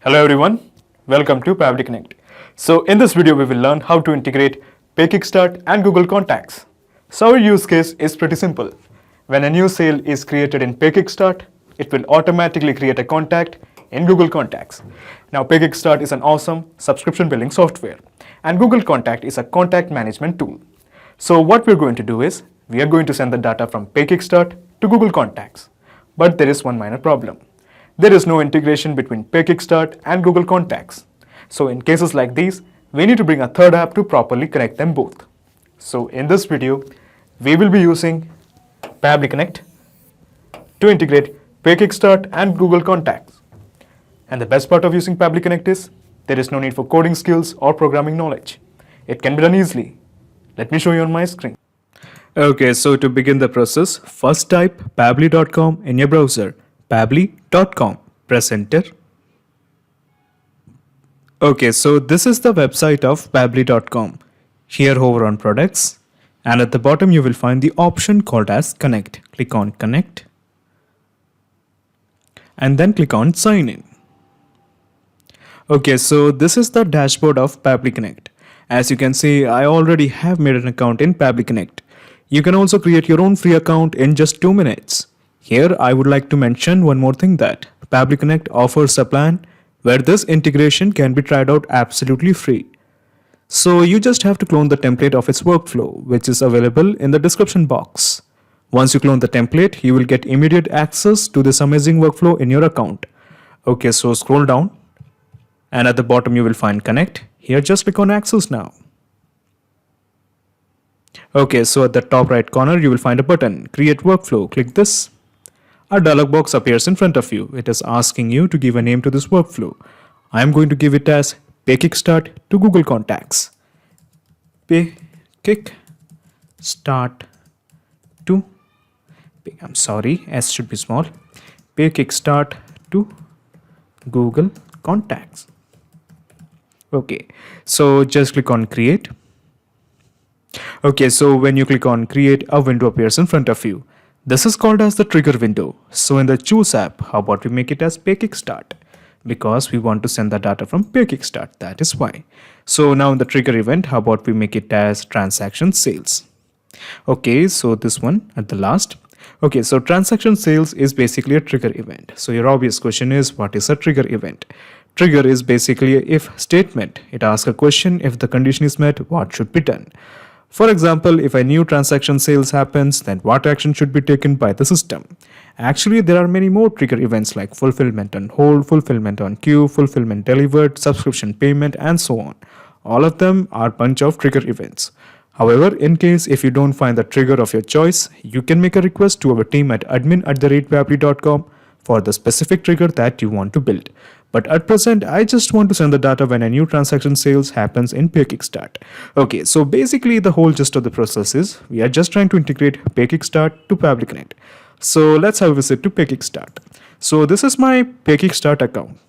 Hello everyone, welcome to Pabbly Connect. So in this video we will learn how to integrate PayKickstart and Google Contacts. So our use case is pretty simple. When a new sale is created in PayKickstart, it will automatically create a contact in Google Contacts. Now PayKickstart is an awesome subscription billing software and Google Contact is a contact management tool. So what we're going to do is we are going to send the data from PayKickstart to Google Contacts. But there is one minor problem. There is no integration between PayKickstart and Google Contacts. So in cases like these, we need to bring a third app to properly connect them both. So in this video, we will be using Pabbly Connect to integrate PayKickstart and Google Contacts. And the best part of using Pabbly Connect is there is no need for coding skills or programming knowledge. It can be done easily. Let me show you on my screen. Okay, so to begin the process, first type pabbly.com in your browser. Pabbly.com. Press enter. Okay, so this is the website of Pabbly.com. Here hover on products and at the bottom you will find the option called as connect. Click on connect and then click on sign in. Okay, so this is the dashboard of Pabbly Connect. As you can see, I already have made an account in Pabbly Connect. You can also create your own free account in just 2 minutes. Here, I would like to mention one more thing that Pabbly Connect offers a plan where this integration can be tried out absolutely free. So you just have to clone the template of its workflow, which is available in the description box. Once you clone the template, you will get immediate access to this amazing workflow in your account. Okay, so scroll down and at the bottom you will find connect. Here just click on access now. Okay, so at the top right corner you will find a button, create workflow. Click this. A dialog box appears in front of you. It is asking you to give a name to this workflow. I am going to give it as PayKickstart to Google Contacts. PayKickstart to, S should be small. PayKickstart to Google Contacts. Okay, so just click on create. Okay, so when you click on create, a window appears in front of you. This is called as the trigger window. So in the choose app, how about we make it as PayKickstart? Because we want to send the data from PayKickstart, that is why. So now in the trigger event, how about we make it as transaction sales? Okay, so this one at the last. Okay, so transaction sales is basically a trigger event. So your obvious question is, what is a trigger event? Trigger is basically a if statement. It asks a question, if the condition is met, what should be done? For example, if a new transaction sales happens, then what action should be taken by the system? Actually, there are many more trigger events like fulfillment on hold, fulfillment on queue, fulfillment delivered, subscription payment, and so on. All of them are a bunch of trigger events. However, in case if you don't find the trigger of your choice, you can make a request to our team at admin@pabbly.com for the specific trigger that you want to build. But at present, I just want to send the data when a new transaction sales happens in PayKickstart. Okay, so basically the whole gist of the process is we are just trying to integrate PayKickstart to Pabbly Connect. So let's have a visit to PayKickstart. So this is my PayKickstart account.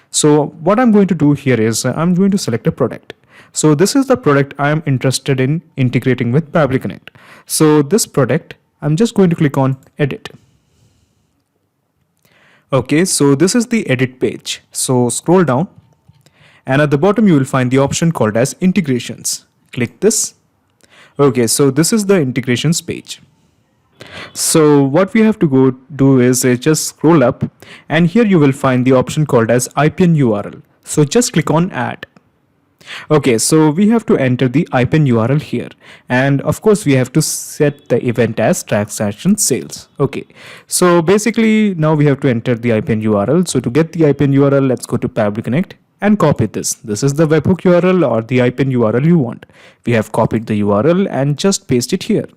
So what I'm going to do here is I'm going to select a product. So this is the product I am interested in integrating with Pabbly Connect. So this product, I'm just going to click on edit. Okay, so this is the edit page. So scroll down and at the bottom you will find the option called as integrations. Click this. Okay, so this is the integrations page. So what we have to go do is just scroll up and here you will find the option called as IPN URL. So just click on add. Okay, so we have to enter the IPN URL here and of course we have to set the event as transaction sales. Okay, so basically now we have to enter the IPN URL. So to get the IPN URL, let's go to Pabbly Connect and copy this. This is the webhook URL or the IPN URL you want. We have copied the URL and just paste it here.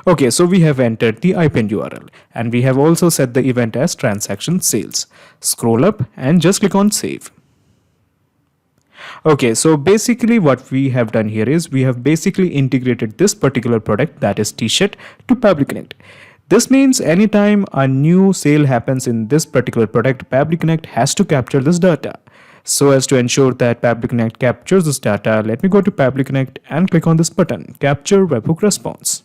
Okay, so we have entered the IPN URL and we have also set the event as transaction sales. Scroll up and just click on save. Okay, so basically what we have done here is we have basically integrated this particular product, that is t-shirt, to Pabbly Connect. This means anytime a new sale happens in this particular product, Pabbly Connect has to capture this data. So as to ensure that Pabbly Connect captures this data, let me go to Pabbly Connect and click on this button, capture webhook response.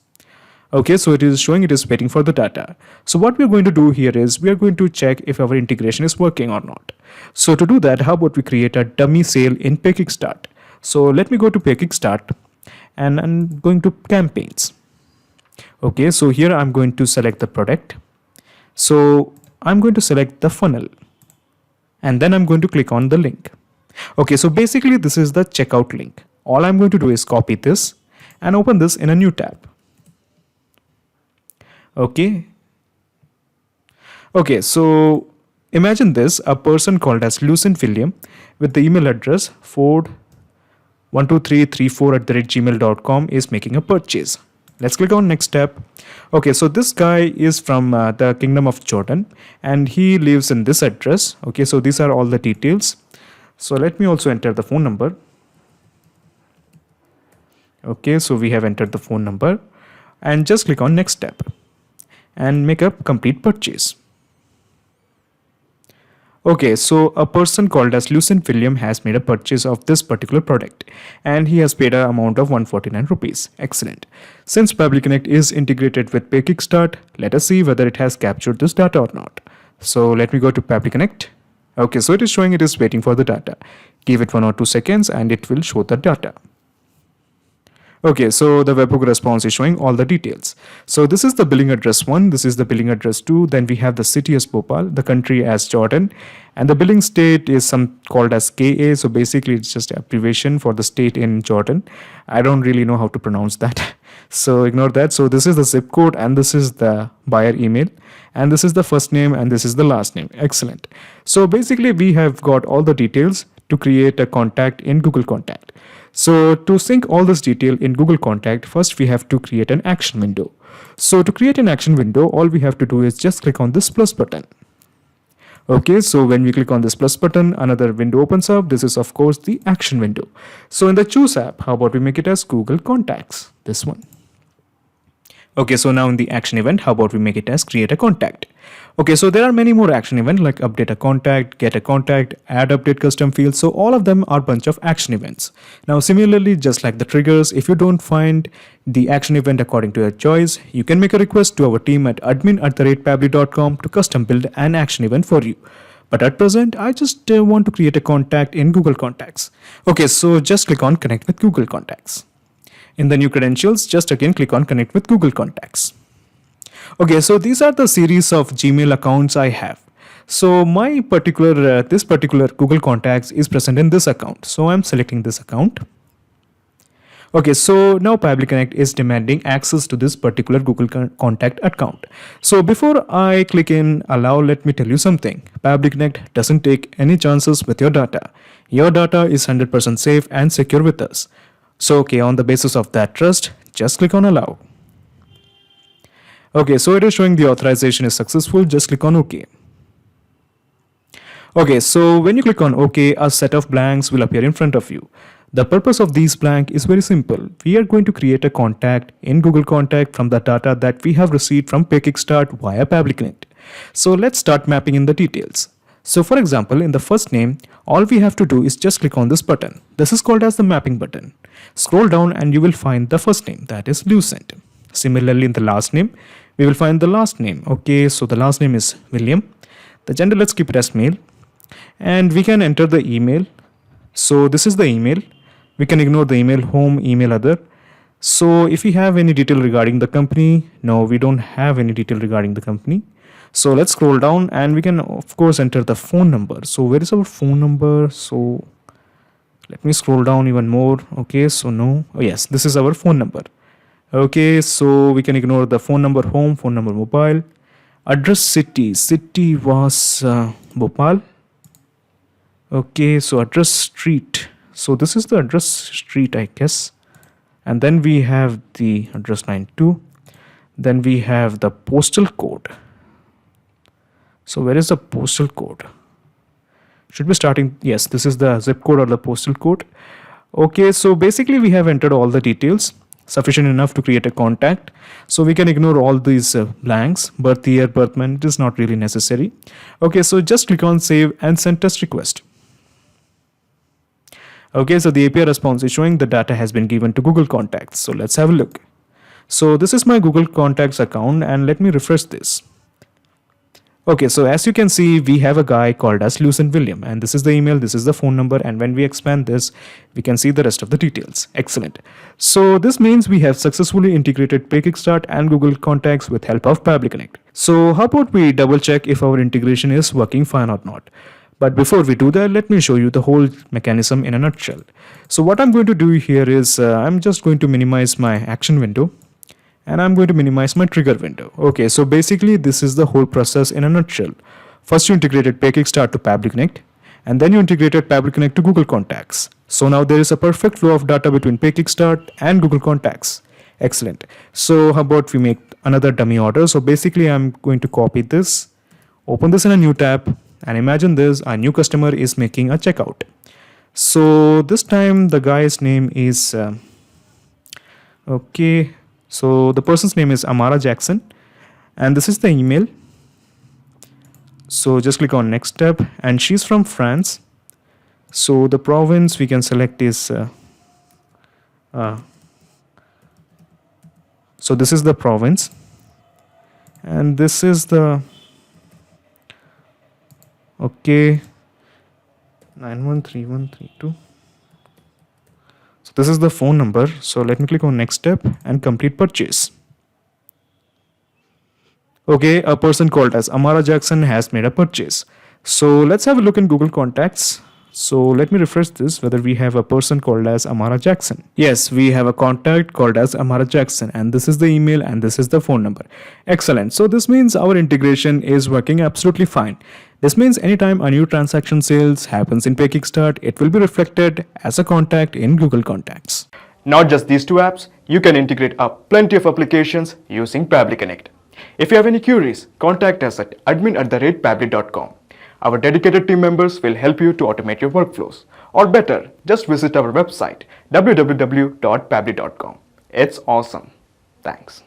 Okay, so it is showing it is waiting for the data. So what we're going to do here is we are going to check if our integration is working or not. So to do that, how about we create a dummy sale in PayKickstart? So let me go to PayKickstart and I'm going to campaigns. Okay, so here I'm going to select the product. So I'm going to select the funnel and then I'm going to click on the link. Okay, so basically this is the checkout link. All I'm going to do is copy this and open this in a new tab. Okay. Okay, so imagine this, a person called as Lucent William with the email address ford12334@gmail.com is making a purchase. Let's click on next step. Okay, so this guy is from the Kingdom of Jordan and he lives in this address. Okay, so these are all the details. So let me also enter the phone number. Okay, so we have entered the phone number and just click on next step and make a complete purchase. Okay, so a person called as Lucent William has made a purchase of this particular product and he has paid an amount of 149 rupees. Excellent. Since Pabbly Connect is integrated with PayKickstart, let us see whether it has captured this data or not. So let me go to Pabbly Connect. Okay, so it is showing it is waiting for the data. Give it 1 or 2 seconds and it will show the data. Okay, so the webhook response is showing all the details. So this is the billing address 1, this is the billing address 2, then we have the city as Bhopal, the country as Jordan, and the billing state is some called as KA. So basically it's just abbreviation for the state in Jordan. I don't really know how to pronounce that. So ignore that. So this is the zip code and this is the buyer email and this is the first name and this is the last name. Excellent. So basically we have got all the details to create a contact in Google Contact. So to sync all this detail in Google Contact, first we have to create an action window. So to create an action window, all we have to do is just click on this plus button. Okay, so when we click on this plus button, another window opens up. This is of course the action window. So in the choose app, how about we make it as Google Contacts, this one. Okay, so now in the action event, how about we make it as create a contact? Okay, so there are many more action events like update a contact, get a contact, add update custom fields. So all of them are bunch of action events. Now similarly, just like the triggers, if you don't find the action event according to your choice, you can make a request to our team at admin@pabbly.com to custom build an action event for you. But at present, I just want to create a contact in Google Contacts. Okay, so just click on connect with Google Contacts. In the new credentials, just again click on connect with Google Contacts. Okay, so these are the series of Gmail accounts I have. So my particular, this particular Google Contacts is present in this account. So I'm selecting this account. Okay, so now Pabbly Connect is demanding access to this particular Google Contact account. So before I click in allow, let me tell you something. Pabbly Connect doesn't take any chances with your data. Your data is 100% safe and secure with us. So okay, on the basis of that trust, just click on allow. Okay, so it is showing the authorization is successful. Just click on OK. Okay, so when you click on OK, a set of blanks will appear in front of you. The purpose of these blanks is very simple. We are going to create a contact in Google Contact from the data that we have received from PayKickstart via Pabbly Connect. So let's start mapping in the details. So for example, in the first name, all we have to do is just click on this button. This is called as the mapping button. Scroll down and you will find the first name, that is Lucent. Similarly, in the last name, we will find the last name. Okay, so the last name is William. The gender, let's keep it as male. And we can enter the email. So this is the email. We can ignore the email home, email other. So if we have any detail regarding the company, no, we don't have any detail regarding the company. So let's scroll down and we can of course enter the phone number. So where is our phone number? So let me scroll down even more. Okay, so no. Oh yes, this is our phone number. Okay, so we can ignore the phone number home, phone number mobile. Address city. City was Bhopal. Okay, so address street. So this is the address street, I guess. And then we have the address 92. Then we have the postal code. So where is the postal code? Should be starting, yes, this is the zip code or the postal code. Okay, so basically we have entered all the details, sufficient enough to create a contact. So we can ignore all these blanks, birth year, birth month, it is not really necessary. Okay, so just click on save and send test request. Okay, so the API response is showing the data has been given to Google Contacts. So let's have a look. So this is my Google Contacts account, and let me refresh this. Okay, so as you can see, we have a guy called as Lucent William, and this is the email, this is the phone number, and when we expand this, we can see the rest of the details. Excellent. So this means we have successfully integrated PayKickstart and Google Contacts with help of Pabbly Connect. So how about we double check if our integration is working fine or not? But before we do that, let me show you the whole mechanism in a nutshell. So what I'm going to do here is I'm just going to minimize my action window, and I'm going to minimize my trigger window. Okay, so basically this is the whole process in a nutshell. First you integrated PayKickstart to Pabbly Connect, and then you integrated Pabbly Connect to Google Contacts. So now there is a perfect flow of data between PayKickstart and Google Contacts. Excellent. So how about we make another dummy order? So basically I'm going to copy this, open this in a new tab, and imagine this, a new customer is making a checkout. So this time the guy's name is, okay, so the person's name is Amara Jackson, and this is the email. So just click on next tab, and she's from France. So the province we can select is, so this is the province, and this is the, okay, 913132. So this is the phone number. So let me click on next step and complete purchase. Okay, a person called as Amara Jackson has made a purchase. So let's have a look in Google Contacts. So let me refresh this whether we have a person called as Amara Jackson. Yes, we have a contact called as Amara Jackson, and this is the email and this is the phone number. Excellent. So this means our integration is working absolutely fine. This means anytime a new transaction sales happens in PayKickstart, it will be reflected as a contact in Google Contacts. Not just these two apps, you can integrate up plenty of applications using Pabbly Connect. If you have any queries, contact us at admin@pabbly.com. Our dedicated team members will help you to automate your workflows. Or better, just visit our website www.pabbly.com. It's awesome. Thanks.